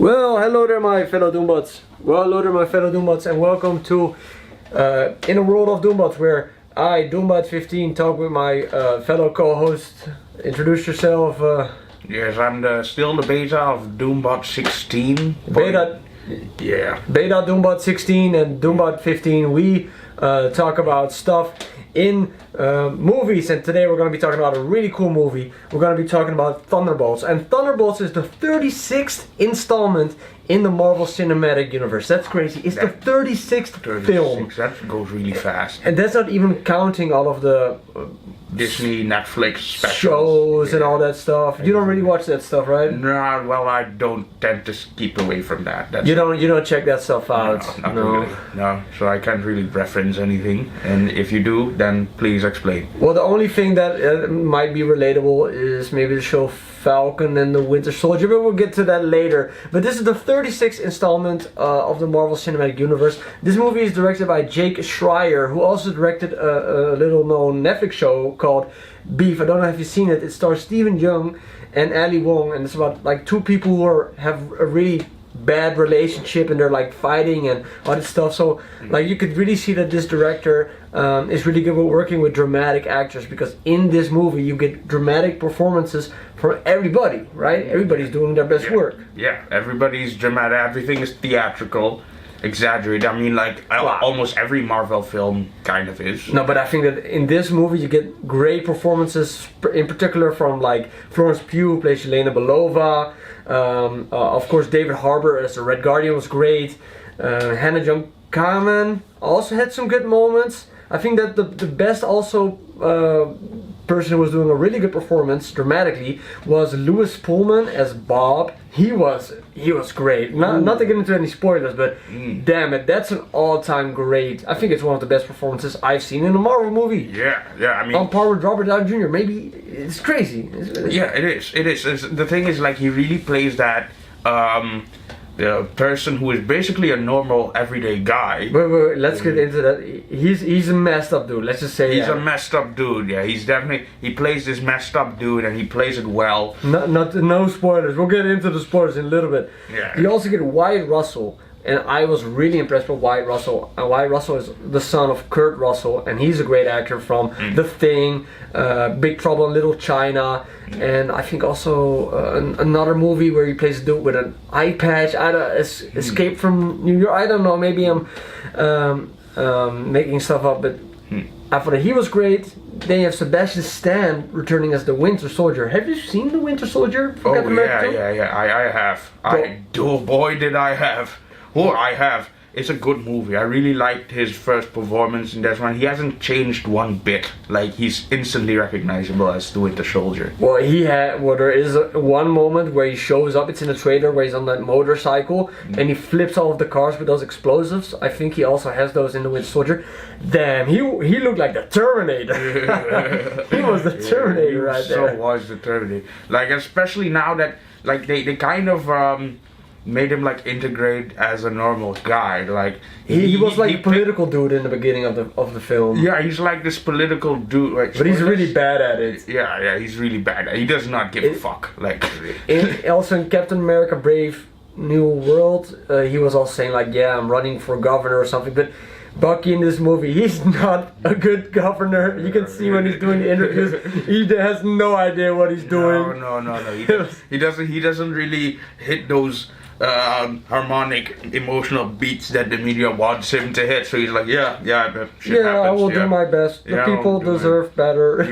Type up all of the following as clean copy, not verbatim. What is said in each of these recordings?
Well, hello there my fellow Doombots. And welcome to In a World of Doombots, where I, Doombot15, talk with my fellow co-host. Introduce yourself. Yes, I'm still the beta of Doombot16. Beta Doombot16 and Doombot15. We talk about stuff in movies, and today we're going to be talking about a really cool movie. We're going to be talking about Thunderbolts, and Thunderbolts is the 36th installment in the Marvel Cinematic Universe. That's crazy. It's the 36th film. That goes really fast. And that's not even counting all of the Disney, Netflix specials. Shows and all that stuff. You don't really watch that stuff, right? No, well, I don't tend to keep away from that. You don't check that stuff out. No, not really. No, so I can't really reference anything. And if you do, then please explain. Well, the only thing that might be relatable is maybe the show Falcon and the Winter Soldier, but we'll get to that later. But this is the 36th installment of the Marvel Cinematic Universe. This movie is directed by Jake Schreier, who also directed a little-known Netflix show called Beef. I don't know if you've seen it. It stars Stephen Young and Ali Wong, and it's about like two people who have a really bad relationship and they're like fighting and all this stuff. So like you could really see that this director is really good with working with dramatic actors, because in this movie you get dramatic performances from everybody, right? Everybody's doing their best work. Yeah, everybody's dramatic. Everything is theatrical, exaggerated. I mean, like almost every Marvel film kind of is. No, but I think that in this movie you get great performances, in particular from like Florence Pugh, who plays Yelena Belova. Of course, David Harbour as the Red Guardian was great. Hannah Jung-Kamen also had some good moments. I think that the best also person who was doing a really good performance dramatically was Louis Pullman as Bob. He was great. Not to get into any spoilers, but damn it, that's an all-time great. I think it's one of the best performances I've seen in a Marvel movie. Yeah. I mean, on par with Robert Downey Jr. Maybe it's crazy. Yeah, it is. The thing is, like, he really plays that the person who is basically a normal everyday guy. Wait, let's get into that. He's a messed up dude. Let's just say he's a messed up dude. Yeah, he plays this messed up dude, and he plays it well. No spoilers. We'll get into the spoilers in a little bit. Yeah. You also get Wyatt Russell, and I was really impressed with Wyatt Russell. And Wyatt Russell is the son of Kurt Russell, and he's a great actor from The Thing, Big Trouble in Little China, and I think also another movie where he plays a dude with an eye patch. Escape from New York. I don't know. Maybe I'm making stuff up, but I thought that he was great. Then you have Sebastian Stan returning as the Winter Soldier. Have you seen the Winter Soldier? I have. Boy, did I have. Oh, I have. It's a good movie. I really liked his first performance in that one. He hasn't changed one bit. Like, he's instantly recognizable as the Winter Soldier. Well, there is one moment where he shows up. It's in the trailer where he's on that motorcycle and he flips all of the cars with those explosives. I think he also has those in the Winter Soldier. Damn, he looked like the Terminator. He was the Terminator right there. So was the Terminator. Like, especially now that like they kind of made him like integrate as a normal guy. Like he was like a political dude in the beginning of the film. Yeah, he's like this political dude. Like, but he's really bad at it. Yeah, he's really bad at it. He does not give a fuck. Like also in Captain America: Brave New World, he was also saying like, yeah, I'm running for governor or something. But Bucky in this movie, he's not a good governor. You can see when he's doing the interviews, he has no idea what he's doing. No. He doesn't really hit those harmonic emotional beats that the media wants him to hit. So he's like, yeah, shit happens. I will do my best. The people deserve better.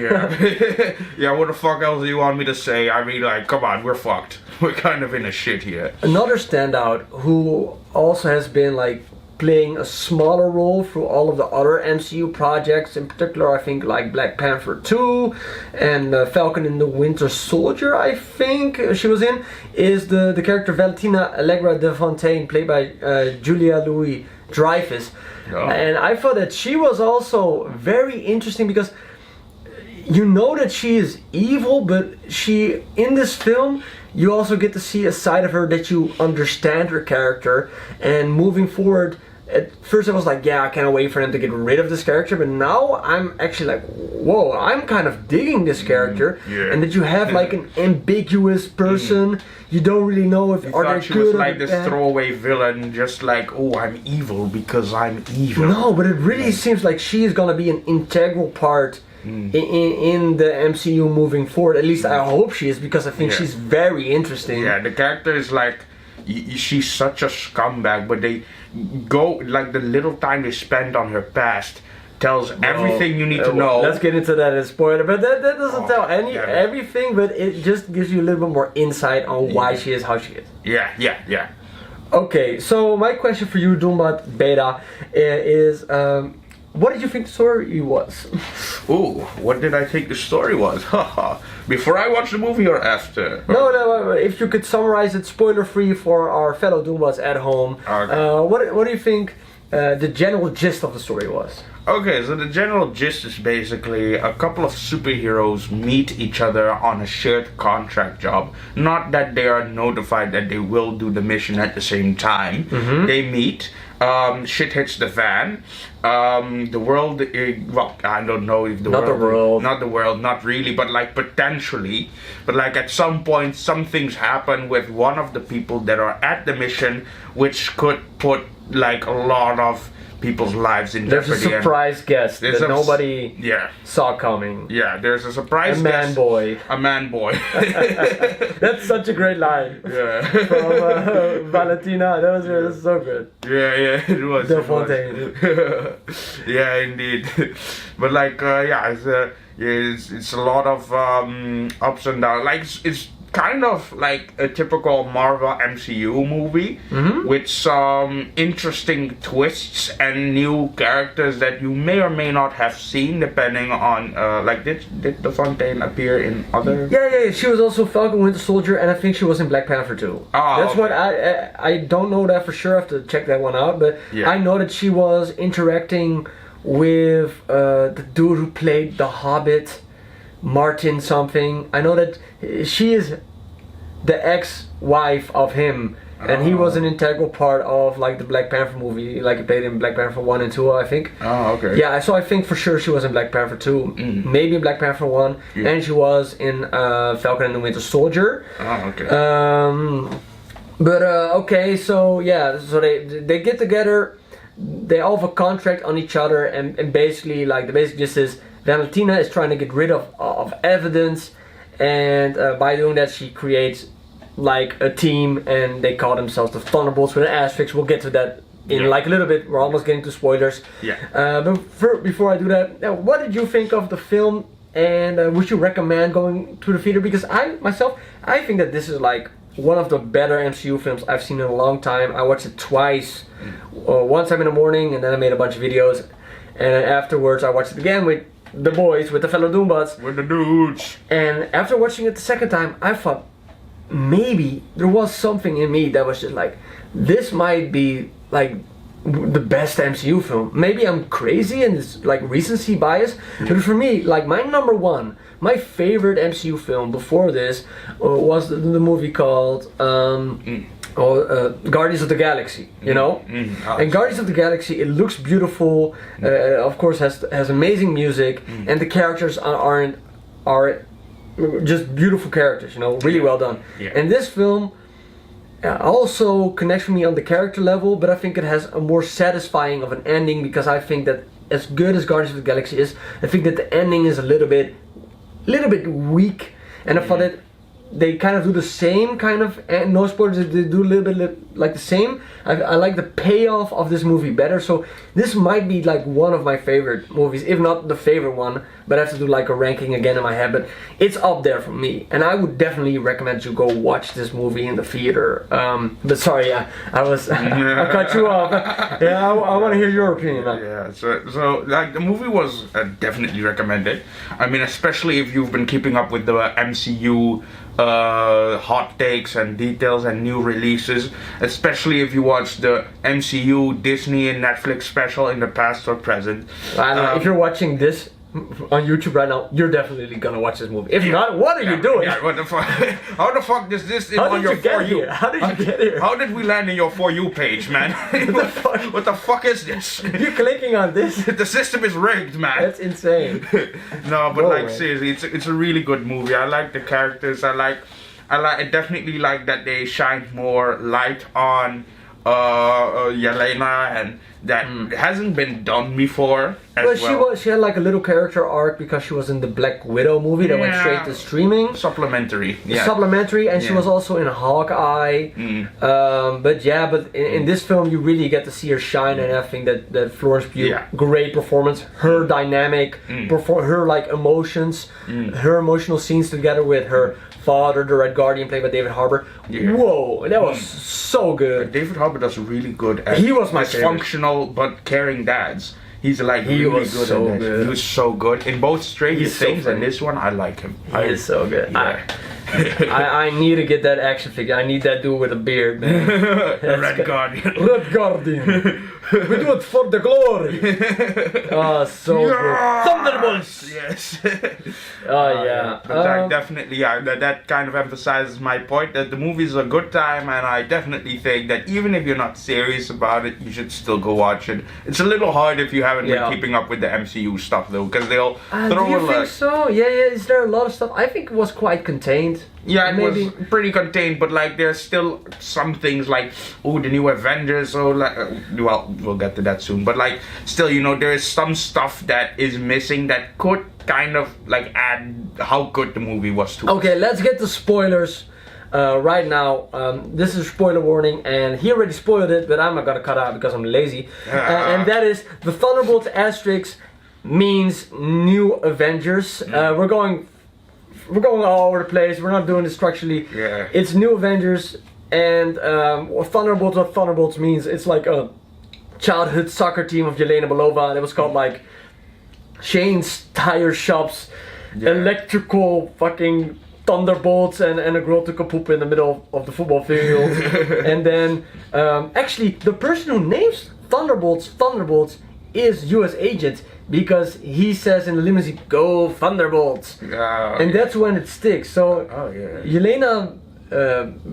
Yeah, what the fuck else do you want me to say? I mean, like, come on, we're fucked. We're kind of in a shit here. Another standout who also has been like playing a smaller role through all of the other MCU projects, in particular I think like Black Panther 2 and Falcon and the Winter Soldier, I think she was in, is the character Valentina Allegra de Fontaine, played by Julia Louis-Dreyfus. And I thought that she was also very interesting, because you know that she is evil, but she, in this film, you also get to see a side of her that you understand her character, and moving forward, at first I was like, yeah, I can't wait for them to get rid of this character, but now I'm actually like, whoa, I'm kind of digging this character, and that you have like an ambiguous person. You don't really know if are they she good was or like this bad. throwaway villain, just like, oh, I'm evil because I'm evil. No, but it really seems like she is gonna be an integral part in the MCU moving forward. At least I hope she is, because I think she's very interesting. Yeah, the character is like, she's such a scumbag, but they go, like, the little time they spend on her past tells everything you need to know. Let's get into that as spoiler, but that doesn't tell everything, but it just gives you a little bit more insight on why she is how she is. Yeah. Okay, so my question for you, Doombat Beta, is what did you think the story was? Ooh, what did I think the story was? Before I watched the movie or after? No, if you could summarize it spoiler free for our fellow Doombats at home, what do you think the general gist of the story was? Okay, so the general gist is basically a couple of superheroes meet each other on a shared contract job. Not that they are notified that they will do the mission at the same time. They meet, shit hits the fan. The world, well, I don't know if not the world, not really, but like potentially. But like at some point, some things happen with one of the people that are at the mission, which could put like a lot of people's lives in jeopardy. There's a surprise guest that nobody saw coming. Yeah, there's a surprise guest. A man boy. That's such a great line. Yeah. From Valentina. That was so good. Yeah, it was. Del Fontaine. Yeah, indeed. But like, it's a lot of ups and downs. Like, it's kind of like a typical Marvel MCU movie with some interesting twists and new characters that you may or may not have seen, depending on like did the Fontaine appear in other? Yeah. She was also Falcon Winter Soldier, and I think she was in Black Panther too. That's what I don't know that for sure. I have to check that one out, but I know that she was interacting with the dude who played the Hobbit. Martin something. I know that she is the ex-wife of him, and he was an integral part of like the Black Panther movie, like he played in Black Panther 1 and 2, I think. Oh, okay. Yeah, so I think for sure she was in Black Panther 2, maybe in Black Panther 1, and she was in Falcon and the Winter Soldier. Oh, okay. Okay, so yeah, so they get together, they all have a contract on each other, and basically like the basic gist is Valentina is trying to get rid of evidence, and by doing that she creates like a team, and they call themselves the Thunderbolts with an asterisk. We'll get to that in like a little bit. We're almost getting to spoilers. But before I do that, what did you think of the film, and would you recommend going to the theater? Because I think that this is like one of the better MCU films I've seen in a long time. I watched it twice, one time in the morning, and then I made a bunch of videos, and then afterwards I watched it again with the boys, with the fellow Doombats. With the dudes. And after watching it the second time, I thought maybe there was something in me that was just like, this might be like the best MCU film. Maybe I'm crazy and it's like recency bias, but for me, like my number one, my favorite MCU film before this was the movie called Guardians of the Galaxy, you know? And Guardians of the Galaxy, it looks beautiful, of course has amazing music, and the characters are just beautiful characters, you know, really well done. And this film also connects with me on the character level, but I think it has a more satisfying of an ending, because I think that as good as Guardians of the Galaxy is, I think that the ending is a little bit weak, and I thought that they kind of do the same kind of, and no spoilers, they do a little bit like the same. I like the payoff of this movie better, so this might be like one of my favorite movies, if not the favorite one, but I have to do like a ranking again in my head, but it's up there for me, and I would definitely recommend you go watch this movie in the theater. But sorry, I cut you off. I want to hear your opinion now. Yeah, so like the movie was definitely recommended. I mean, especially if you've been keeping up with the MCU hot takes and details and new releases, especially if you watch the MCU Disney and Netflix special in the past or present. If you're watching this on YouTube right now, you're definitely gonna watch this movie. If not, what are you doing? Yeah, what the fuck? How the fuck does this How on did your you get For You? here? How did you get here? How did we land in your For You page, man? What the fuck is this? You're clicking on this? The system is rigged, man. That's insane. No, but Whoa, like man. seriously, it's a really good movie. I like the characters. I definitely like that they shined more light on Yelena, and that hasn't been done before as well. She had like a little character arc because she was in the Black Widow movie that went straight to streaming. Supplementary, yeah. Supplementary, and she was also in Hawkeye. But in this film, you really get to see her shine, and I think that Florence Pugh, great performance. Her dynamic, her like emotions, her emotional scenes together with her father, the Red Guardian, played by David Harbour. Yeah. Whoa, that was so good. David Harbour does really good at He was my favorite. dysfunctional but caring dads. He's like He really was good so at that. good. He was so good in both Stranger He's so Things and funny. this one. I like him. He is so good. Yeah. I need to get that action figure. I need that dude with a beard, man. Red Guardian. Red Guardian. We do it for the glory. Oh, so good. Thunderbolts. Yes. Oh yeah. But that definitely, that kind of emphasizes my point that the movie is a good time, and I definitely think that even if you're not serious about it, you should still go watch it. It's a little hard if you haven't been keeping up with the MCU stuff though, because they'll throw do you a think so? Yeah. Is there a lot of stuff? I think it was quite contained. Yeah, it Maybe. was pretty contained, but like there's still some things like the new Avengers. So like, well, we'll get to that soon. But like, still, there is some stuff that is missing that could kind of like add how good the movie was to. Okay, let's get to spoilers. Right now, this is a spoiler warning, and he already spoiled it, but I'm not gonna cut out because I'm lazy. And that is the Thunderbolts asterisk means new Avengers. We're going all over the place. We're not doing this structurally. Yeah. It's new Avengers, and Thunderbolts. What Thunderbolts means? It's like a childhood soccer team of Yelena Belova, and it was called like Shane's Tire Shops, electrical fucking Thunderbolts, and a girl took a poop in the middle of the football field. And then actually the person who names Thunderbolts is US agent, because he says in the limousine, "Go Thunderbolts," and that's when it sticks. So Yelena,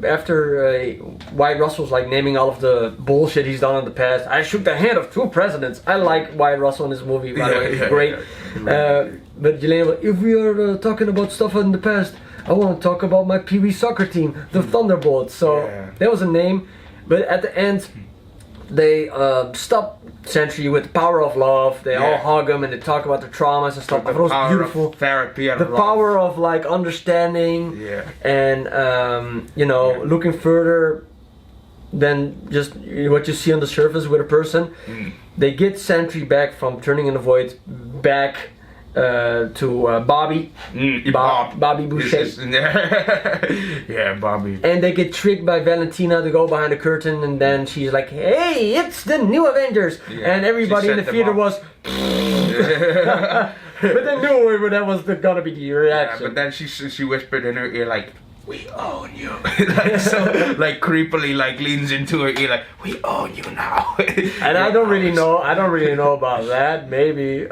after Wyatt Russell's like naming all of the bullshit he's done in the past, I shook the hand of 2 presidents. I like Wyatt Russell in this movie, by the way, he's great. But Yelena, if we are talking about stuff in the past, I want to talk about my Pee Wee soccer team, the Thunderbolts. So that was a name, but at the end they stop Sentry with the power of love. They all hug him and they talk about their traumas and stuff. The It was power beautiful. of therapy and The love. power of like understanding and looking further than just what you see on the surface with a person. They get Sentry back from turning in the void back to Bobby. Bobby Boucher. Yeah, Bobby. And they get tricked by Valentina to go behind the curtain, and then she's like, "Hey, it's the new Avengers!" And everybody in the theater was. But they knew that was gonna be the reaction. Yeah, but then she whispered in her ear like, "We own you." like creepily like leans into her ear like, "We own you now." And I don't really know about that. Maybe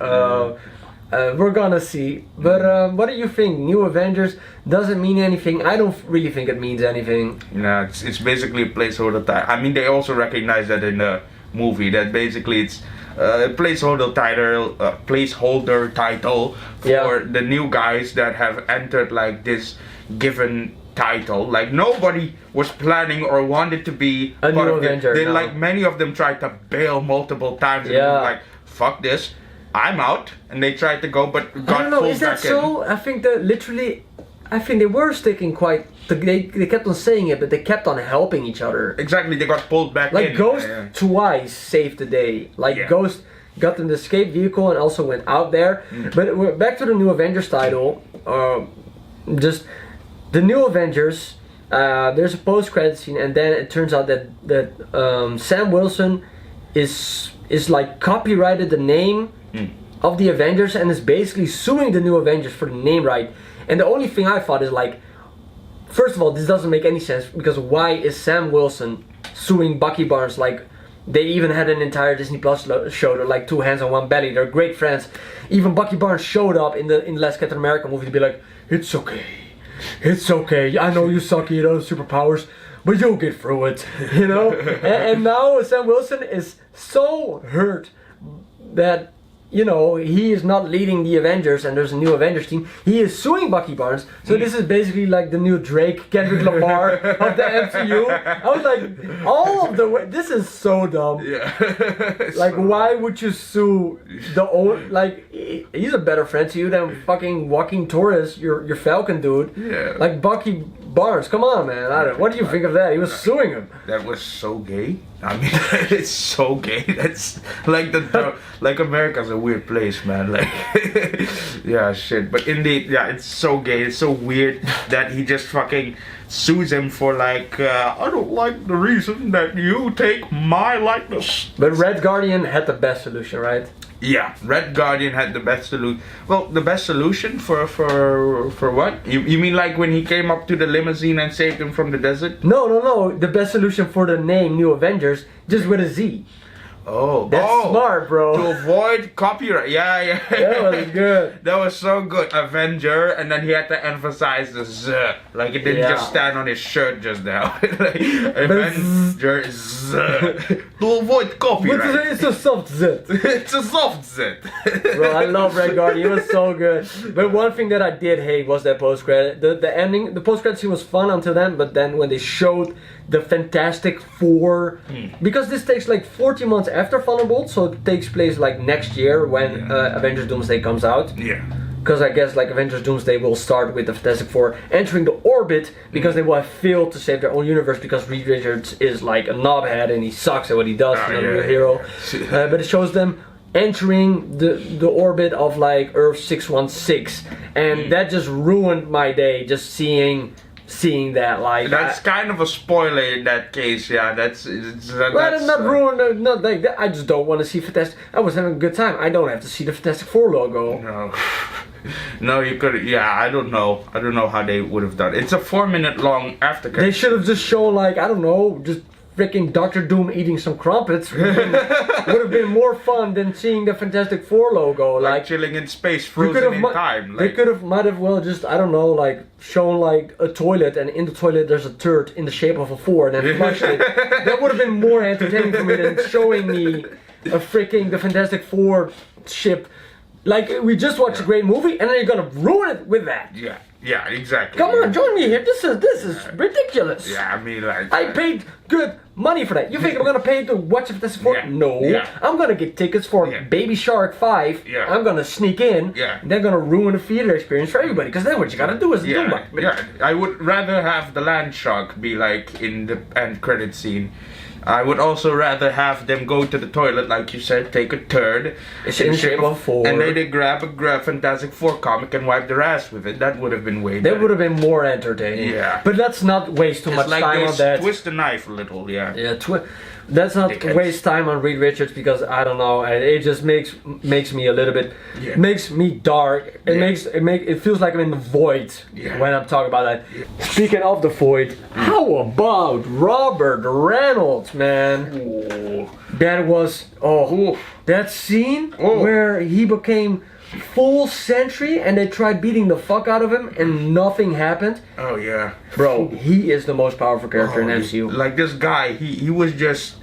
we're gonna see. But what do you think? New Avengers doesn't mean anything. I don't really think it means anything. No, it's basically a placeholder title. I mean, they also recognize that in the movie, that basically it's a placeholder title for the new guys that have entered like this given title. Like nobody was planning or wanted to be a part new of Avenger. it. Like many of them tried to bail multiple times and were like, "Fuck this, I'm out," and they tried to go, but got I don't know. pulled Is that back so? I think that literally, I think they were sticking quite. They kept on saying it, but they kept on helping each other. Exactly, they got pulled back Like in. Ghost twice saved the day. Like Ghost got them the escape vehicle and also went out there. But we're back to the new Avengers title. Just the new Avengers. There's a post-credit scene, and then it turns out that Sam Wilson is like copyrighted the name of the Avengers and is basically suing the new Avengers for the name right. And the only thing I thought is like, first of all, this doesn't make any sense, because why is Sam Wilson suing Bucky Barnes? Like, They even had an entire Disney Plus show. They're like two hands on one belly. They're great friends. Even Bucky Barnes showed up in the Last Captain America movie to be like, it's okay. It's okay. I know you suck, you don't have superpowers, but you'll get through it. You know? and now Sam Wilson is so hurt that, you know, he is not leading the Avengers and there's a new Avengers team. He is suing Bucky Barnes. So this is basically like the new Drake, Kendrick Lamar of the MCU. I was like, all of the way, this is so dumb. Yeah. Like, why would you sue the old, like, he's a better friend to you than fucking Joaquin Torres, your Falcon dude. Yeah. Like, Bucky Barnes, come on, man. What do you think of that? He was suing him. That was so gay. I mean, it's so gay. That's like like America's a weird place, man. Like, yeah, shit. But indeed, yeah, it's so gay. It's so weird that he just fucking sues him for like, I don't like the reason that you take my likeness. But Red Guardian had the best solution, right? Yeah, Red Guardian had the best solution. Well, the best solution for what? You mean like when he came up to the limousine and saved him from the desert? No. The best solution for the name New Avengers, just with a Z. Oh, that's smart, bro. To avoid copyright. Yeah. That was good. That was so good. Avenger, and then he had to emphasize the Z. Like it didn't just stand on his shirt just now. Like, Avenger Z. To avoid copyright. But it's a soft Z. It's a soft Z. Bro, I love Red Guardian. It was so good. But one thing that I did hate was that post credit. The ending, the post credit scene was fun until then. But then when they showed the Fantastic Four, because this takes like 14 months after Thunderbolts, so it takes place like next year when Avengers Doomsday comes out. Yeah. Because I guess like Avengers Doomsday will start with the Fantastic Four entering the orbit because they will have failed to save their own universe because Reed Richards is like a knobhead and he sucks at what he does. He's not a real hero. But it shows them entering the orbit of like Earth 616, and that just ruined my day just seeing that. Like, that's kind of a spoiler in that case. Yeah, that's not ruined. Not like that. I just don't want to see Fantastic. I was having a good time. I don't have to see the Fantastic Four logo. No. No, you could. Yeah, I don't know. I don't know how they would have done it. It's a 4-minute long after. They should have just shown like, I don't know, just freaking Doctor Doom eating some crumpets. Would have been more fun than seeing the Fantastic Four logo. Like chilling in space, frozen in time. They might have well just, I don't know, like shown like a toilet, and in the toilet there's a turd in the shape of a 4 and then flushed it. That would have been more entertaining for me than showing me a freaking the Fantastic Four ship. Like, we just watched a great movie and then you're gonna ruin it with that. Yeah, exactly. Come on, join me here. This is ridiculous. Yeah, I mean, like, I paid good money for that. You think I'm gonna pay to watch Fantastic Four? No. I'm gonna get tickets for Baby Shark 5. I'm gonna sneak in. They're gonna ruin the theater experience for everybody, because that's what you gotta do as a Doom. I would rather have the land shark be like in the end credit scene. I would also rather have them go to the toilet, like you said, take a turd. It's in shape of 4. And they grab a Fantastic Four comic and wipe their ass with it. That would have been way better. That would have been more entertaining. Yeah. But let's not waste too much time on that. Twist the knife a little, Let's not waste time on Reed Richards, because I don't know, it just makes me a little bit, makes me dark. It feels like I'm in the void when I'm talking about that. Speaking of the void, how about Robert Reynolds, man? Ooh. That was that scene where he became full Sentry and they tried beating the fuck out of him and nothing happened. Oh yeah, bro, he is the most powerful character in MCU. Like, this guy, he was just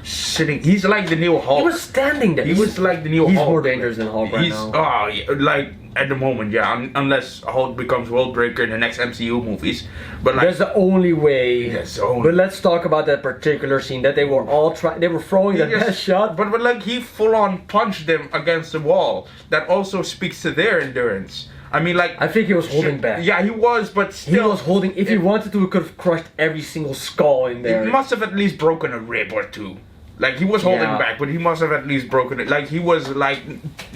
sitting. He's like the new Hulk. He was standing there. He was like the new Hulk. He's more dangerous than Hulk right now. Oh yeah, like at the moment, unless Hulk becomes Worldbreaker in the next MCU movies. But like, that's the only way. Yes, only. But let's talk about that particular scene that they were all trying. They were throwing the best shot. But like, he full on punched them against the wall. That also speaks to their endurance. I mean, like, I think he was holding back. Yeah, he was, but still. He was holding. If he wanted to, he could have crushed every single skull in there. He must have at least broken a rib or two. Like, he was holding back, but he must have at least broken it. Like, he was like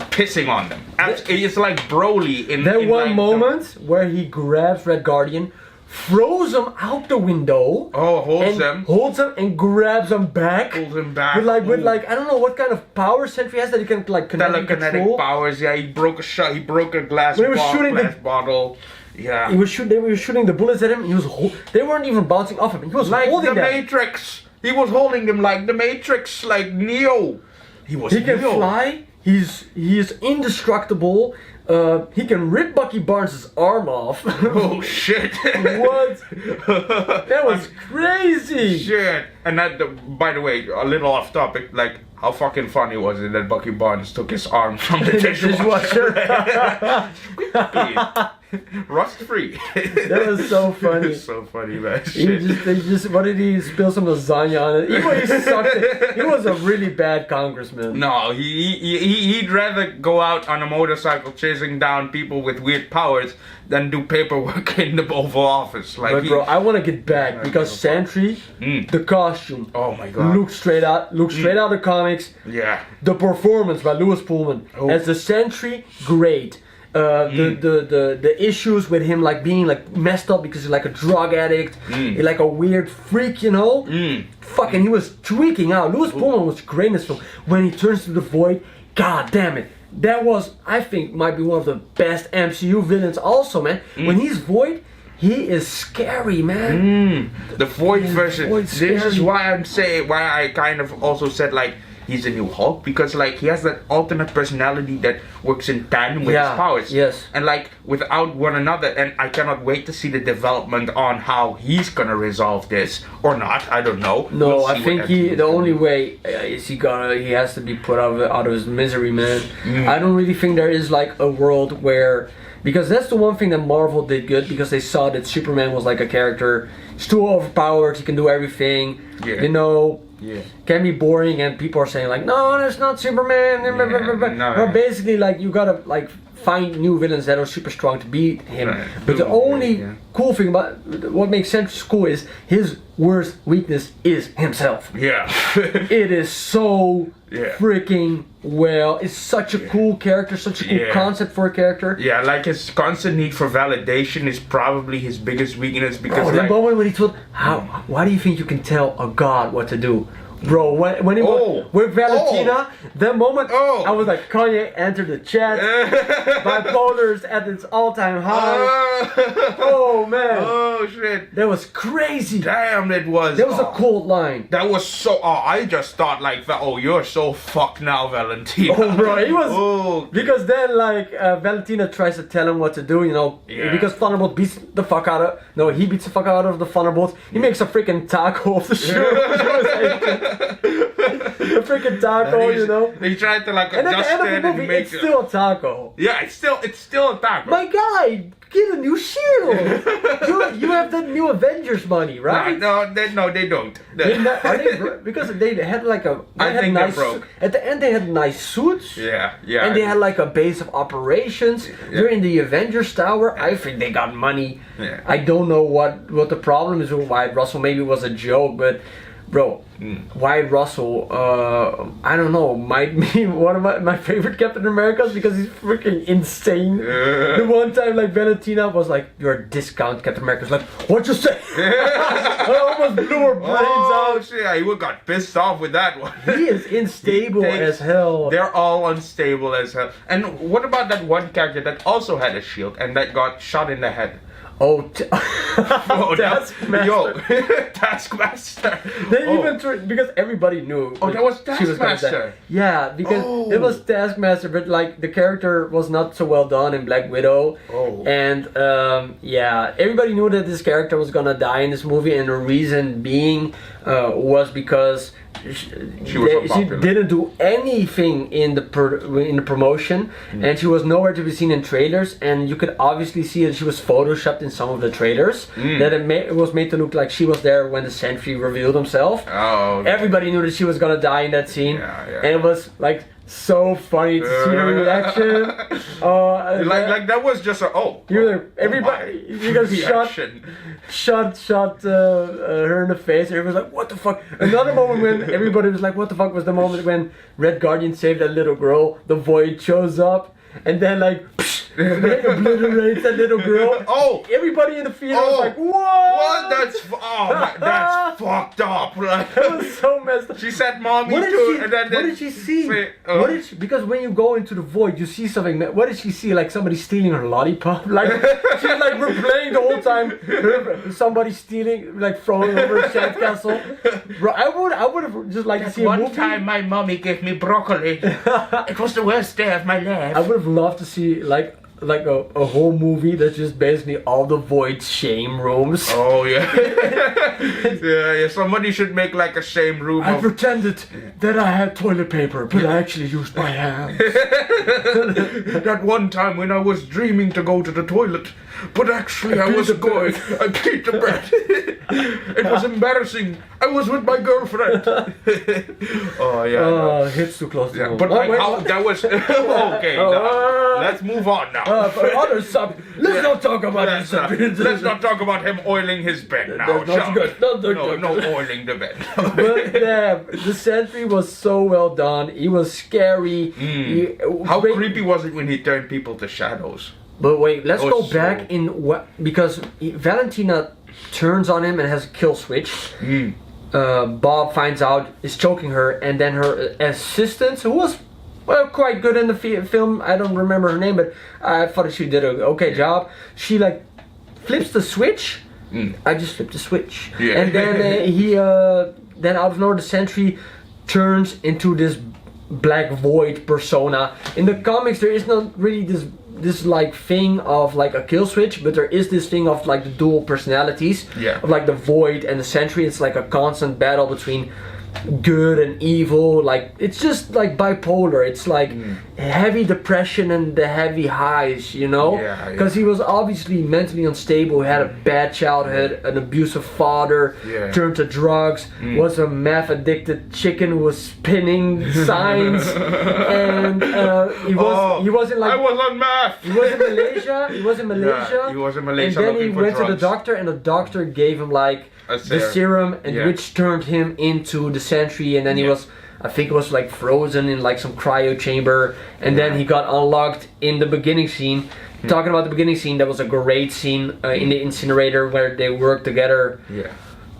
pissing on them. It's like Broly in. There one moment where he grabs Red Guardian, throws him out the window. Holds him and grabs him back. Pulls him back. With like I don't know what kind of power Sentry has that he can like telekinetic powers. Yeah, he broke a glass bottle. Yeah. They were shooting the bullets at him. They weren't even bouncing off him. He was like holding the Matrix. He was holding them like the Matrix, like Neo. He can fly. He is indestructible. He can rip Bucky Barnes' arm off. Oh shit! What? That was crazy. Shit! And that, by the way, a little off topic. Like, how fucking funny was it that Bucky Barnes took his arm from the dishwasher? Rust free. That was so funny. So funny, man. Shit. They just, what did he spill some lasagna on it? He sucked it. He was a really bad congressman. No, he'd rather go out on a motorcycle chasing down people with weird powers than do paperwork in the Oval Office. Like, but bro, I want to get back because Sentry, the costume, oh my god, looks straight out of the comics. Yeah. The performance by Lewis Pullman as the Sentry, great. The issues with him like being like messed up because he's like a drug addict, like a weird freak, you know. Fucking, he was tweaking out. Lewis Pullman was great in this film. When he turns to the void, god damn it, that was, I think, might be one of the best MCU villains. Also, man, when he's Void, he is scary, man. The Void version. This is why I kind of also said like, he's a new Hulk, because like he has that alternate personality that works in tandem with his powers. Yes. And like without one another, and I cannot wait to see the development on how he's gonna resolve this or not. I don't know. No, I think the only way is he has to be put out of his misery, man. I don't really think there is like a world where, because that's the one thing that Marvel did good, because they saw that Superman was like a character, he's too overpowered, he can do everything. You know. Yeah. Can be boring, and people are saying like, no, that's not Superman. But basically, like, you gotta like find new villains that are super strong to beat him. Right. But the only cool thing about what makes Sentry cool is his worst weakness is himself. Yeah. It is so freaking well. It's such a cool character, such a cool concept for a character. Yeah, like his constant need for validation is probably his biggest weakness, because the moment when he told, why do you think you can tell a god what to do? Bro, when he was with Valentina, that moment, I was like, Kanye entered the chat. Bipolar's at its all-time high. Oh man. Oh shit. That was crazy. Damn, that was. That was a cold line. That was so. I just thought like, you're so fucked now, Valentina. Oh bro, he was. Because then like Valentina tries to tell him what to do, you know, because Thunderbolt beats the fuck out of. No, he beats the fuck out of the Thunderbolts. He makes a freaking taco off the shoe. A freaking taco, you know. They tried to like and adjust at the end of the movie, it's still a taco. Yeah, it's still a taco. My guy, get a new shield. you have that new Avengers money, right? No, they don't. Because they had like a. I think they're broke. At the end, they had nice suits. Yeah. And they had like a base of operations. They're in the Avengers Tower. I think they got money. Yeah. I don't know what the problem is with Wyatt Russell. Maybe it was a joke, but. Bro, Wyatt Russell, I don't know, might be one of my favorite Captain Americas because he's freaking insane. The one time, like, Valentina was like, you're a discount Captain America's like, what'd you say? I almost blew her brains out. Shit, he would got pissed off with that one. He is unstable as hell. They're all unstable as hell. And what about that one character that also had a shield and that got shot in the head? Taskmaster. Taskmaster. They even because everybody knew. That was Taskmaster. Yeah, because it was Taskmaster, but like the character was not so well done in Black Widow. And everybody knew that this character was gonna die in this movie, and the reason being was because she didn't do anything in the promotion, and she was nowhere to be seen in trailers, and you could obviously see that she was photoshopped in some of the trailers, that it was made to look like she was there when the Sentry revealed himself. Everybody knew that she was gonna die in that scene, and it was like so funny to see her reaction. Like that was just everybody shot her in the face, and everybody was like, what the fuck? Another moment when everybody was like, what the fuck, was the moment when Red Guardian saved that little girl, the Void shows up, and then like and then he obliterates that little girl. Oh! Everybody in the theater was like, what? That's fucked up. Like, That was so messed up. she said mommy What did too, she, and then what did she see? say, What did she, because when you go into the void, you see something. What did she see? Like somebody stealing her lollipop? Like she's like replaying the whole time. Somebody stealing, like throwing over a sandcastle. Bro, I would have just liked to see a one movie. time my mommy gave me broccoli. It was the worst day of my life. I would have loved to see like a whole movie that's just basically all the void shame rooms. Oh yeah. yeah. Somebody should make like a shame room. I pretended that I had toilet paper, but I actually used my hands. That one time when I was dreaming to go to the toilet, but actually I was going. I peed the bed. It was embarrassing. I was with my girlfriend. Oh yeah. Hits too close to home. But like, wait, how, that was okay. No, let's move on now. For other let's not talk about Let's not talk about him oiling his bed now. That's not good. No oiling the bed. But yeah, the Sentry was so well done. He was scary. How creepy was it when he turned people to shadows? But wait, let's Oh, go so- back in what, because Valentina turns on him and has a kill switch. Bob finds out, is choking her, and then her assistant, who was quite good in the film, I don't remember her name, but I thought she did an okay job. She like flips the switch. I just flipped the switch, Yeah. and then then out of nowhere the Sentry turns into this black void persona. In the comics, there is not really this like thing of like a kill switch, but there is this thing of like the dual personalities. Yeah. Of like the void and the Sentry. It's like a constant battle between good and evil. Like it's just like bipolar. It's like heavy depression and the heavy highs, you know? Yeah, Because he was obviously mentally unstable. He had a bad childhood, an abusive father, turned to drugs, was a meth addicted chicken who was spinning signs, and he was in like, I was on math. he was in Malaysia. He was in Malaysia. Yeah, he was in Malaysia And then he looking for went to the drugs. doctor, and the doctor gave him like A the serum. serum, and Yeah. which turned him into the Sentry. And then he was, I think, it was like frozen in like some cryo chamber. And then he got unlocked in the beginning scene. Talking about the beginning scene, that was a great scene in the incinerator where they work together. Yeah.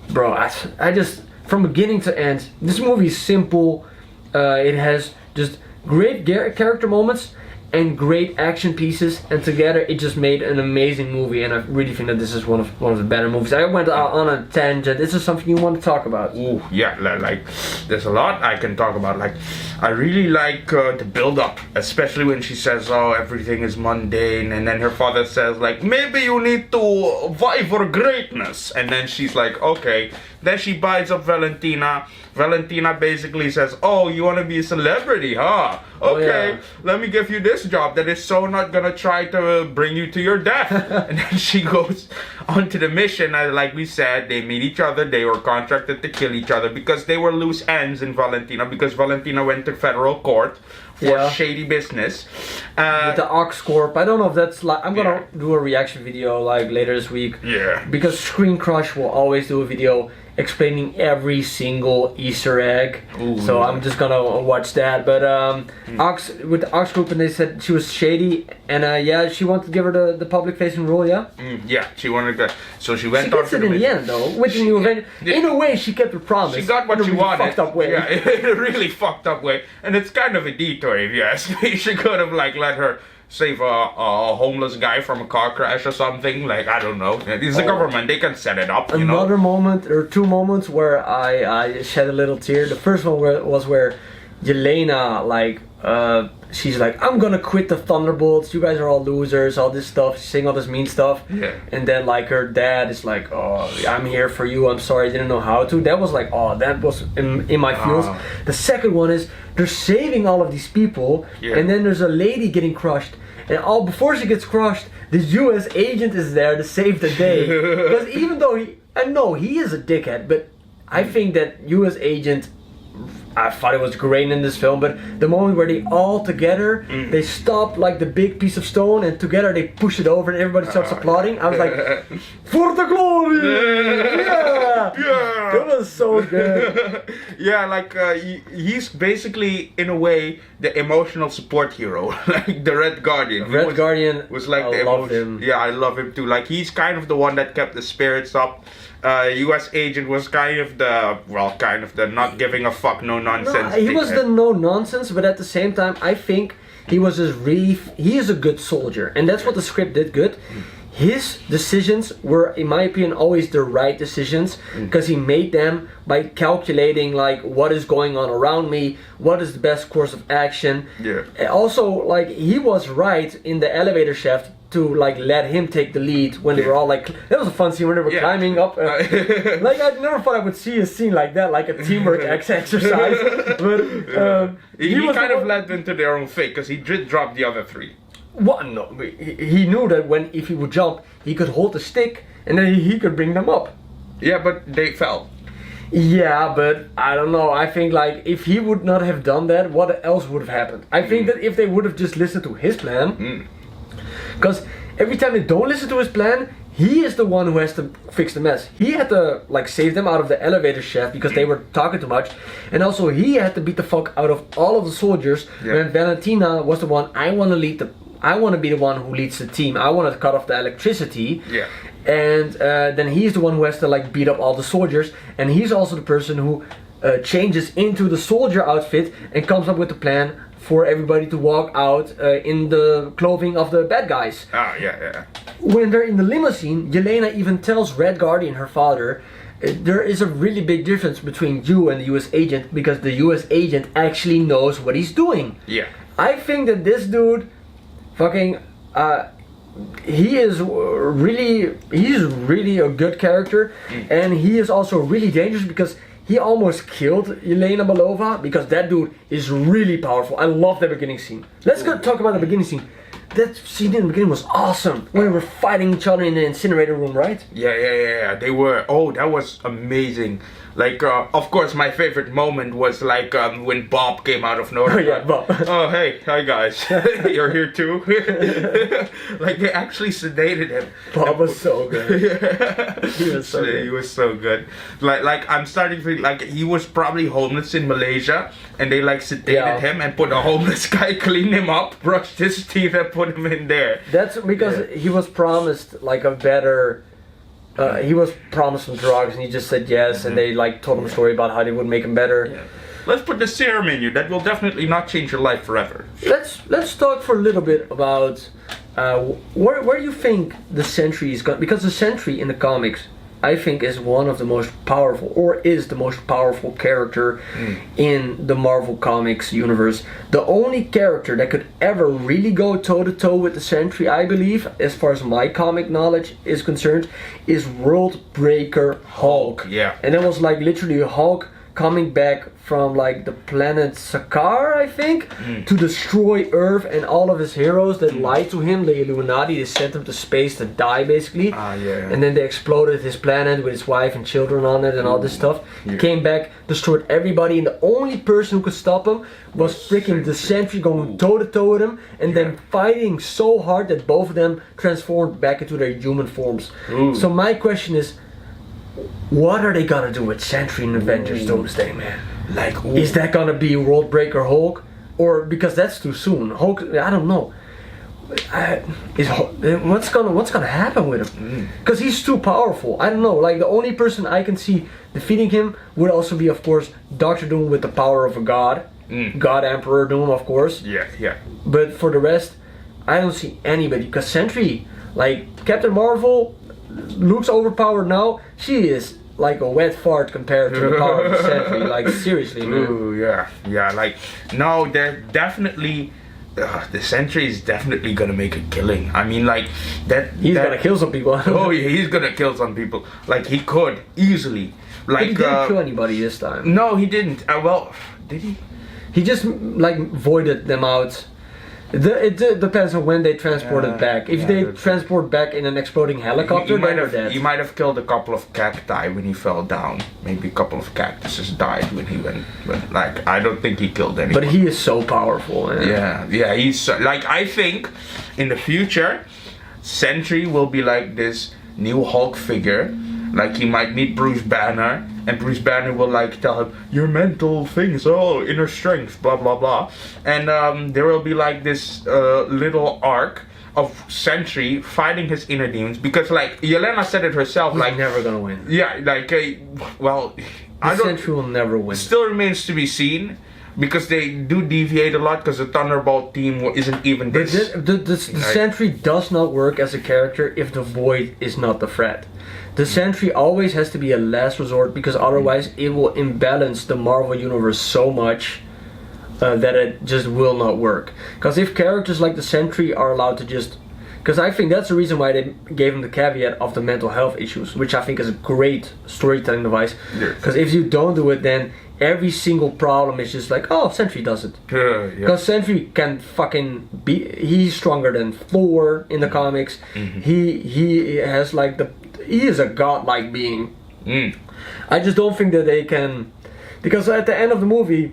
Bro, I just, from beginning to end, this movie is simple. It has just great character moments and great action pieces, and together it just made an amazing movie. And I really think that this is one of the better movies. I went on a tangent. This is something you want to talk about? Ooh, yeah, like there's a lot I can talk about. Like, I really like the build-up, especially when she says, "Oh, everything is mundane," and then her father says, "Like, maybe you need to vie for greatness," and then she's like, "Okay." Then she buys up Valentina. Valentina basically says, "Oh, you want to be a celebrity, huh? Okay, yeah. let me give you this job that is so not gonna try to bring you to your death." And then she goes onto the mission. And like we said, they meet each other. They were contracted to kill each other because they were loose ends in Valentina. Because Valentina went to federal court for shady business. With the Ox Corp. I don't know if that's like, I'm gonna do a reaction video like later this week. Yeah. Because Screen Crush will always do a video explaining every single Easter egg. Ooh. So I'm just gonna watch that. But with the Ox Group, and they said she was shady, and she wanted to give her the public facing role. Yeah, she wanted to. So she went She on gets to it the in the mission. end though. With the new event, in a way, she kept her promise. She got what in a she really wanted. Fucked up way. Yeah, in a really fucked up way. And it's kind of a detour, if you ask me. She could have like let her save a homeless guy from a car crash or something. Like, I don't know. It's the government. They can set it up, you know. Another moment, or two moments, where I shed a little tear. The first one was where Yelena, like, she's like, "I'm gonna quit the Thunderbolts. You guys are all losers." All this stuff. She's saying all this mean stuff. Yeah. And then like her dad is like, "Oh, I'm here for you. I'm sorry, I didn't know how to." That was like, oh, that was in my feels. The second one is they're saving all of these people, and then there's a lady getting crushed. And before she gets crushed, the U.S. agent is there to save the day. Because even though I know he is a dickhead, but I think that U.S. agent, I thought it was great in this film, but the moment where they all together, they stop like the big piece of stone, and together they push it over, and everybody starts applauding. I was like, for the glory! Yeah! It was so good. Yeah, like he's basically in a way the emotional support hero, like the Red Guardian. Red Guardian was like I love him. Yeah, I love him too. Like he's kind of the one that kept the spirits up. U.S. agent was kind of the not giving a fuck, no nonsense. No, he was the no nonsense, but at the same time, I think he was just really. He is a good soldier, and that's what the script did good. His decisions were, in my opinion, always the right decisions because he made them by calculating like what is going on around me, what is the best course of action. Yeah. And also, like he was right in the elevator shaft to like let him take the lead when they were all like. That was a fun scene when they were climbing up. Like I never thought I would see a scene like that, like a teamwork exercise. But he kind of led them to their own fate because he did drop the other three. What? No, he knew that if he would jump, he could hold the stick and then he could bring them up. Yeah, but they fell. Yeah, but I don't know. I think like if he would not have done that, what else would have happened? I think that if they would have just listened to his plan, because every time they don't listen to his plan, he is the one who has to fix the mess. He had to like save them out of the elevator shaft because they were talking too much, and also he had to beat the fuck out of all of the soldiers. When Valentina was the one, I want to be the one who leads the team. I want to cut off the electricity. Yeah. And then he's the one who has to like beat up all the soldiers, and he's also the person who changes into the soldier outfit and comes up with the plan for everybody to walk out in the clothing of the bad guys. Yeah. When they're in the limousine, Yelena even tells Red Guardian, her father, there is a really big difference between you and the US agent because the US agent actually knows what he's doing. Yeah. I think that this dude fucking he's really a good character, and he is also really dangerous because he almost killed Yelena Belova because that dude is really powerful. I love that beginning scene. Let's go talk about the beginning scene. That scene in the beginning was awesome when they were fighting each other in the incinerator room, right? Yeah. They were. Oh, that was amazing. Like, of course, my favorite moment was like when Bob came out of nowhere. Oh yeah, Bob. Oh hey, hi guys, you're here too. Like they actually sedated him. Bob was so good. He was so good. He was so good. Like I'm starting to think like he was probably homeless in Malaysia, and they like sedated him and put a homeless guy, clean him up, brushed his teeth, and put him in there. That's because he was promised like a better. He was promised some drugs and he just said yes, and they like told him a story about how they would make him better. Yeah. Let's put the serum in you. That will definitely not change your life forever. Let's talk for a little bit about where you think the Sentry is going, because the Sentry in the comics, I think, is one of the most powerful, or is the most powerful character in the Marvel Comics universe. The only character that could ever really go toe-to-toe with the Sentry, I believe, as far as my comic knowledge is concerned, is World Breaker Hulk. Yeah. And it was like literally Hulk coming back from like the planet Sakaar, I think, to destroy Earth and all of his heroes that lied to him, the Illuminati. They sent him to space to die, basically. And then they exploded his planet with his wife and children on it and all this stuff. He came back, destroyed everybody, and the only person who could stop him was freaking the Sentry, going toe-to-toe with him, and then fighting so hard that both of them transformed back into their human forms. So my question is, what are they gonna do with Sentry in Avengers Doomsday, man? Like, is that gonna be World Breaker Hulk? Or, because that's too soon. Hulk, I don't know. What's gonna happen with him? Because he's too powerful. I don't know. Like, the only person I can see defeating him would also be, of course, Doctor Doom with the power of a god. God Emperor Doom, of course. Yeah. But for the rest, I don't see anybody. Because Sentry, like, Captain Marvel looks overpowered now. She is like a wet fart compared to the power of the Sentry. Like, seriously, man. Ooh, yeah. Like, no, they're definitely. The Sentry is definitely gonna make a killing. I mean, like that. He's gonna kill some people. Oh yeah, he's gonna kill some people. Like he could easily. Like but he didn't kill anybody this time. No, he didn't. Well, did he? He just like voided them out. It depends on when they transport it back. If they that's transport back in an exploding helicopter, then they're dead. He might have killed a couple of cacti when he fell down. Maybe a couple of cactuses died when he went. But like, I don't think he killed anyone. But he is so powerful. Man. Yeah, he's like, I think in the future, Sentry will be like this new Hulk figure. Like he might meet Bruce Banner, and Bruce Banner will like tell him your mental things, inner strength, blah blah blah, and there will be like this little arc of Sentry fighting his inner demons, because like Yelena said it herself, He's like never gonna win. Yeah, like well, I don't. Sentry will never win. Still remains to be seen. Because they do deviate a lot, because the Thunderbolt team isn't even this. The Sentry does not work as a character if the Void is not the threat. The Sentry always has to be a last resort, because otherwise it will imbalance the Marvel Universe so much that it just will not work. Because if characters like the Sentry are allowed to just... Because I think that's the reason why they gave him the caveat of the mental health issues, which I think is a great storytelling device. Because if you don't do it, then every single problem is just like, oh, Sentry does it. Because Sentry can fucking be... He's stronger than Thor in the comics. Mm-hmm. He has like the... He is a godlike being. I just don't think that they can... Because at the end of the movie,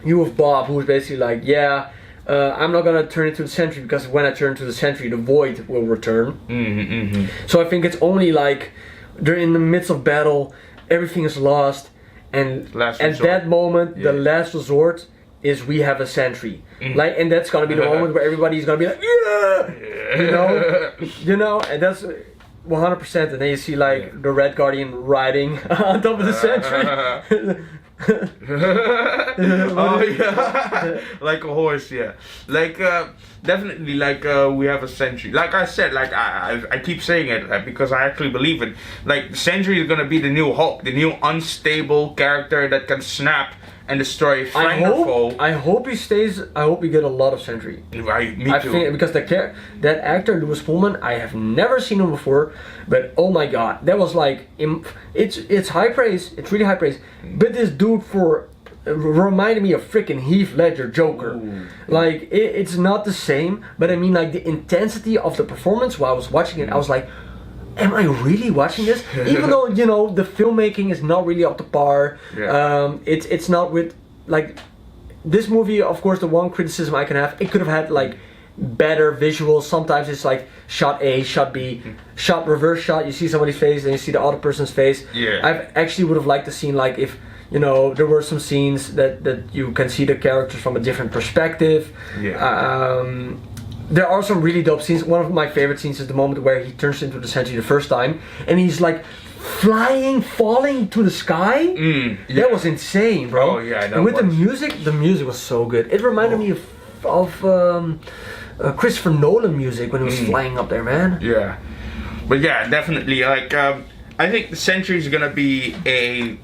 you have Bob, who's basically like, yeah... I'm not gonna turn into the Sentry, because when I turn to the Sentry, the Void will return. So I think it's only like they're in the midst of battle, everything is lost, and at that moment, the last resort is we have a Sentry. Like, and that's gonna be the moment where everybody's gonna be like, yeah, you know, and that's 100%. And then you see like the Red Guardian riding on top of the Sentry. Oh yeah, like a horse, yeah. Like definitely, like we have a Sentry. Like I said, like I keep saying it because I actually believe it. Like Sentry is gonna be the new Hulk, the new unstable character that can snap and destroy friend or foe. I hope he stays. I hope we get a lot of Sentry. Right, me too. Think, because that actor Louis Pullman, I have never seen him before, but oh my god, that was like it's high praise. It's really high praise. But this dude reminded me of freaking Heath Ledger Joker. Ooh. Like it's not the same, but I mean like the intensity of the performance while I was watching it, I was like, am I really watching this? Even though, you know, the filmmaking is not really up to par. It's not with, like, this movie, of course, the one criticism I can have, it could have had, like, better visuals. Sometimes it's like shot A, shot B, shot, reverse shot, you see somebody's face and you see the other person's face. I actually would have liked to see, like, if, you know, there were some scenes that you can see the characters from a different perspective. There are some really dope scenes. One of my favorite scenes is the moment where he turns into the Sentry the first time, and he's like falling to the sky. That was insane, bro. Oh yeah, and with the music was so good. It reminded me of Christopher Nolan music when he was flying up there, man. Yeah, but yeah, definitely. Like, I think the Sentry is gonna be a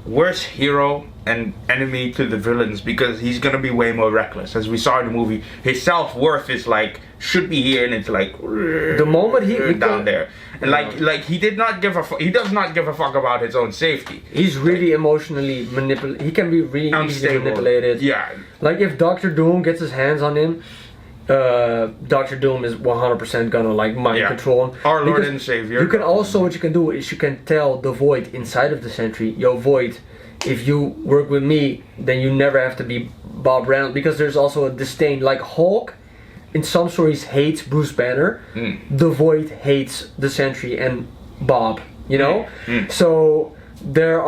worse hero and enemy to the villains, because he's gonna be way more reckless. As we saw in the movie, his self-worth is like, should be here, and it's like the moment he down there, and like he does not give a fuck about his own safety. He's really emotionally manipulated. He can be really easily manipulated. Yeah, like if Doctor Doom gets his hands on him, Doctor Doom is 100% gonna like mind control him. Our Lord and Savior. You can also, what you can do is you can tell the Void inside of the Sentry, yo Void, if you work with me, then you never have to be Bob Reynolds, because there's also a disdain. Like Hulk, in some stories, hates Bruce Banner. The Void hates the Sentry and Bob. You know, so there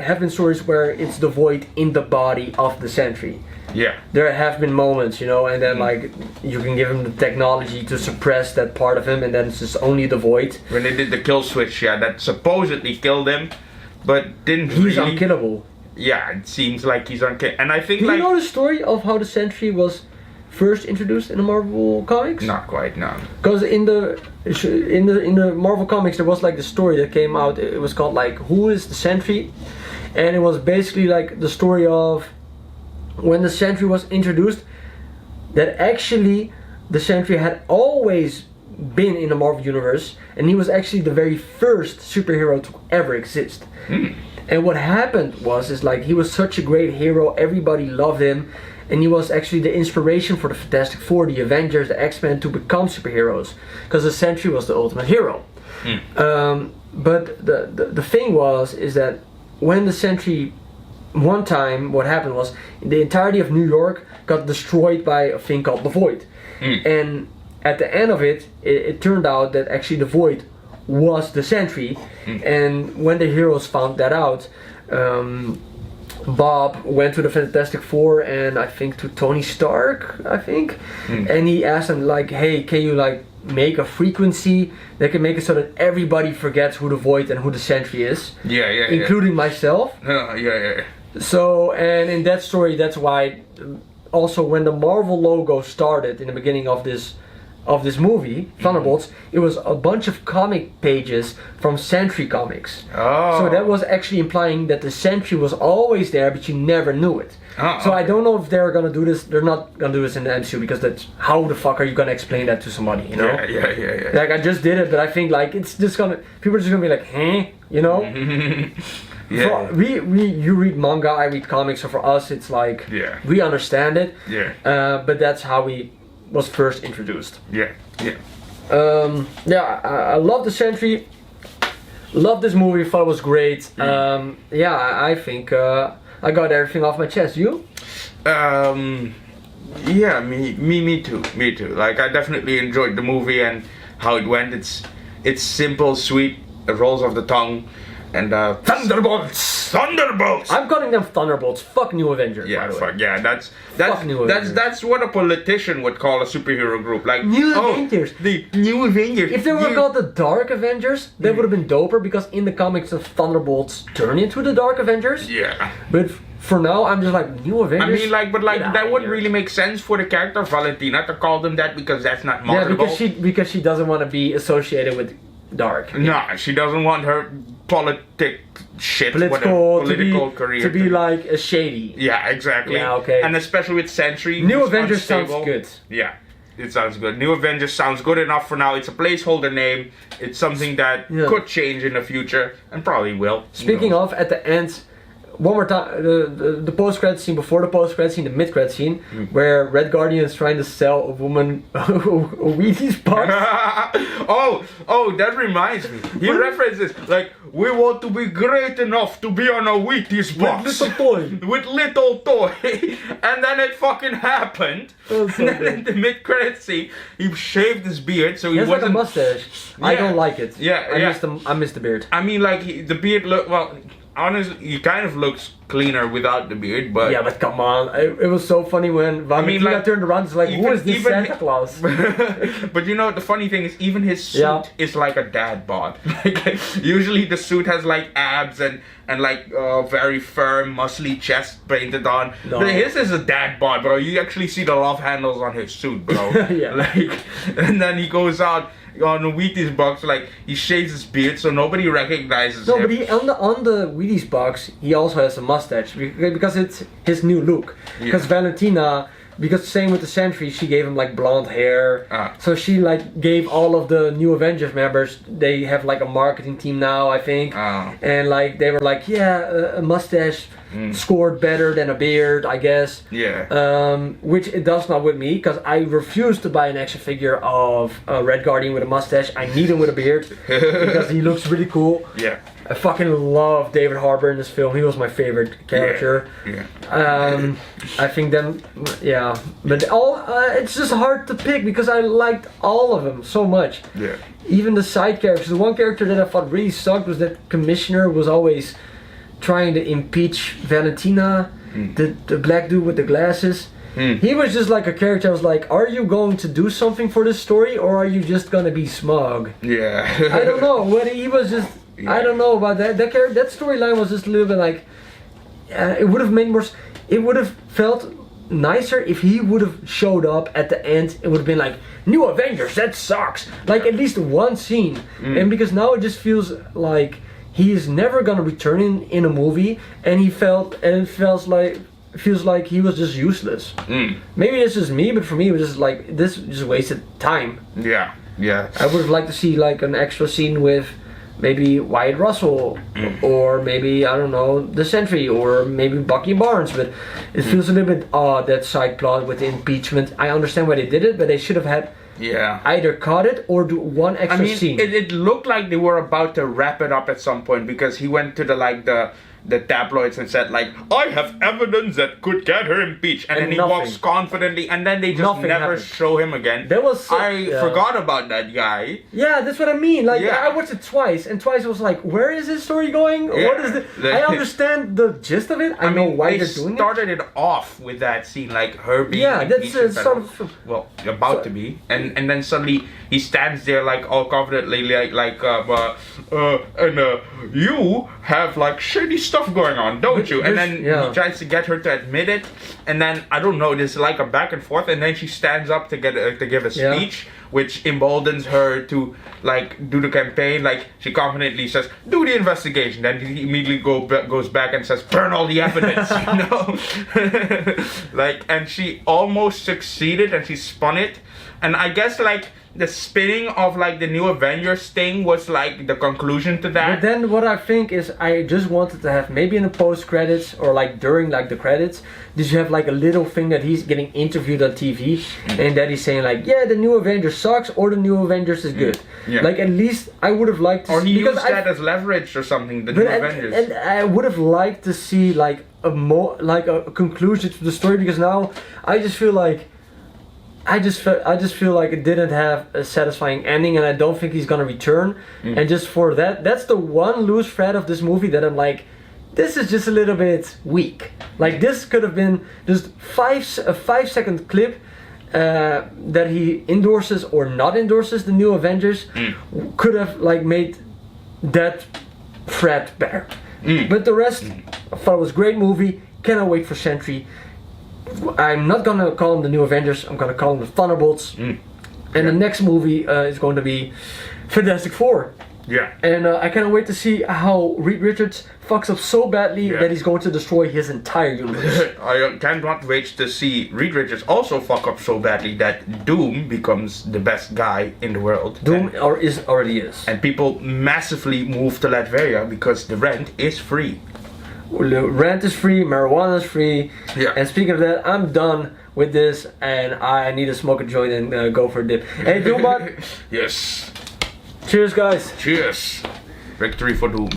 have been stories where it's the Void in the body of the Sentry. Yeah. There have been moments, you know, and then like you can give him the technology to suppress that part of him, and then it's just only the Void. When they did the kill switch, that supposedly killed him, but didn't He's really. unkillable. Yeah, it seems like he's unkillable. And I think Do you know the story of how the Sentry was first introduced in the Marvel comics? Not quite, no. Because in the Marvel comics there was like the story that came out. It was called like Who is the Sentry? And it was basically like the story of when the Sentry was introduced, that actually the Sentry had always been in the Marvel Universe, and he was actually the very first superhero to ever exist. And what happened was like he was such a great hero, everybody loved him, and he was actually the inspiration for the Fantastic Four, the Avengers, the X-Men to become superheroes, because the Sentry was the ultimate hero. But the thing is that when the Sentry, one time what happened was the entirety of New York got destroyed by a thing called the Void, and at the end of it turned out that actually the Void was the Sentry, and when the heroes found that out, Bob went to the Fantastic Four and I think to Tony Stark, and he asked him like, hey, can you like make a frequency that can make it so that everybody forgets who the Void and who the Sentry is, including myself. So, and in that story, that's why also when the Marvel logo started in the beginning of this movie, Thunderbolts, it was a bunch of comic pages from Sentry comics. So that was actually implying that the Sentry was always there, but you never knew it. So I don't know if they're gonna do this. They're not gonna do this in the MCU, because that's, how the fuck are you gonna explain that to somebody, you know? Like, I just did it, but I think like it's just gonna, people are just gonna be like, huh, you know? You read manga, I read comics, so for us it's like, we understand it. But that's how we was first introduced. I love the Sentry. Love this movie. Thought it was great. I think I got everything off my chest. You? Me too. Like, I definitely enjoyed the movie and how it went. It's simple, sweet, it rolls off the tongue. And Thunderbolts! I'm calling them Thunderbolts. Fuck New Avengers. By the way. That's what a politician would call a superhero group. Like, New Avengers. The New Avengers. If they were called the Dark Avengers, that would have been doper, because in the comics the Thunderbolts turn into the Dark Avengers. But for now, I'm just like, New Avengers. I mean, that wouldn't really make sense for the character Valentina to call them that, because that's not marketable. Yeah, because she doesn't want to be associated with Dark. No, she doesn't want her political career to be like a shady. Yeah, exactly. Yeah, okay. And especially with Sentry. New Avengers sounds good. Yeah, it sounds good. New Avengers sounds good enough for now. It's a placeholder name. It's something that could change in the future, and probably will. Speaking of, at the end, one more time, the post-credit scene, before the post-credit scene, the mid-credit scene, where Red Guardian is trying to sell a woman a Wheaties box. That reminds me. He references, like, we want to be great enough to be on a Wheaties box. With little toy. And then it fucking happened. So and then in the mid-credit scene, he shaved his beard, so he has wasn't... like a mustache. I don't like it. I miss the beard. I mean, like, the beard looked, well... Honestly, he kind of looks cleaner without the beard, but... Yeah, but come on. It was so funny when Valentina turned around, it's like, who is this Santa Claus? But you know, the funny thing is, even his suit is like a dad bod. Like, usually the suit has like abs and like very firm, muscly chest painted on. No. But his is a dad bod, bro. You actually see the love handles on his suit, bro. Like, and then he goes out on the Wheaties box, like, he shaves his beard so nobody recognizes him. No, but on the Wheaties box, he also has a mustache, because it's his new look. Because Valentina, because same with the Sentry, she gave him like blonde hair. So she like gave all of the New Avengers members, they have like a marketing team now, I think. And like they were like, a mustache scored better than a beard, I guess. Which it does not with me, because I refuse to buy an action figure of a Red Guardian with a mustache. I need him with a beard because he looks really cool. I fucking love David Harbour in this film. He was my favorite character. I think then, but it's just hard to pick, because I liked all of them so much. Even the side characters. The one character that I thought really sucked was that Commissioner was always trying to impeach Valentina, the black dude with the glasses. He was just like a character. I was like, are you going to do something for this story, or are you just gonna be smug? I don't know. What he was just. I don't know about that. That storyline was just a little bit like. It would have made more. It would have felt nicer if he would have showed up at the end. It would have been like, New Avengers, that sucks. Like at least one scene. And because now it just feels like he is never gonna return in a movie, and it feels like he was just useless. Maybe it's just me, but for me it was just like, this just wasted time. I would have liked to see like an extra scene with maybe Wyatt Russell, or maybe, I don't know, the Sentry, or maybe Bucky Barnes. But it feels a little bit odd, that side plot with the impeachment. I understand why they did it, but they should have had either cut it or do one extra scene. It looked like they were about to wrap it up at some point, because he went to the tabloids and said, like, I have evidence that could get her impeached, and then he walks confidently, and then they just never show him again. I forgot about that guy. Yeah, that's what I mean. Like, I watched it twice, and twice I was like, where is this story going? What is this? I understand the gist of it. I know why they're doing it. They started it off with that scene, like her being impeached, that's sort of about to be, and then suddenly he stands there like all confidently, you have like shady stuff going on, don't you? And then he tries to get her to admit it, and then I don't know, there's like a back and forth, and then she stands up to give a speech, which emboldens her to like do the campaign. Like, she confidently says, "Do the investigation." Then he immediately goes back and says, "Burn all the evidence," you know. Like, and she almost succeeded, and she spun it, and I guess like the spinning of like the New Avengers thing was like the conclusion to that. But then what I think is, I just wanted to have maybe in the post credits or like during like the credits, did you have like a little thing that he's getting interviewed on TV and that he's saying like, yeah, the New Avengers sucks or the New Avengers is good. Like, at least I would have liked to or see, he used that as leverage or something, the New Avengers. And I would have liked to see like a conclusion to the story, because now I just feel like I just feel like it didn't have a satisfying ending, and I don't think he's gonna return. And just for that's the one loose thread of this movie that I'm like, this is just a little bit weak. Like, this could have been just a 5-second clip that he endorses or not endorses the New Avengers, could have like made that thread better. But the rest, I thought it was a great movie. Cannot wait for Sentry. I'm not gonna call them the New Avengers, I'm gonna call them the Thunderbolts. And the next movie is going to be Fantastic Four. And I cannot wait to see how Reed Richards fucks up so badly that he's going to destroy his entire universe. I cannot wait to see Reed Richards also fuck up so badly that Doom becomes the best guy in the world. Doom already is. And people massively move to Latveria because the rent is free. Rent is free, marijuana is free. And speaking of that, I'm done with this, and I need to smoke a joint and go for a dip. Hey, Doombot. Yes. Cheers, guys. Cheers. Victory for Doom.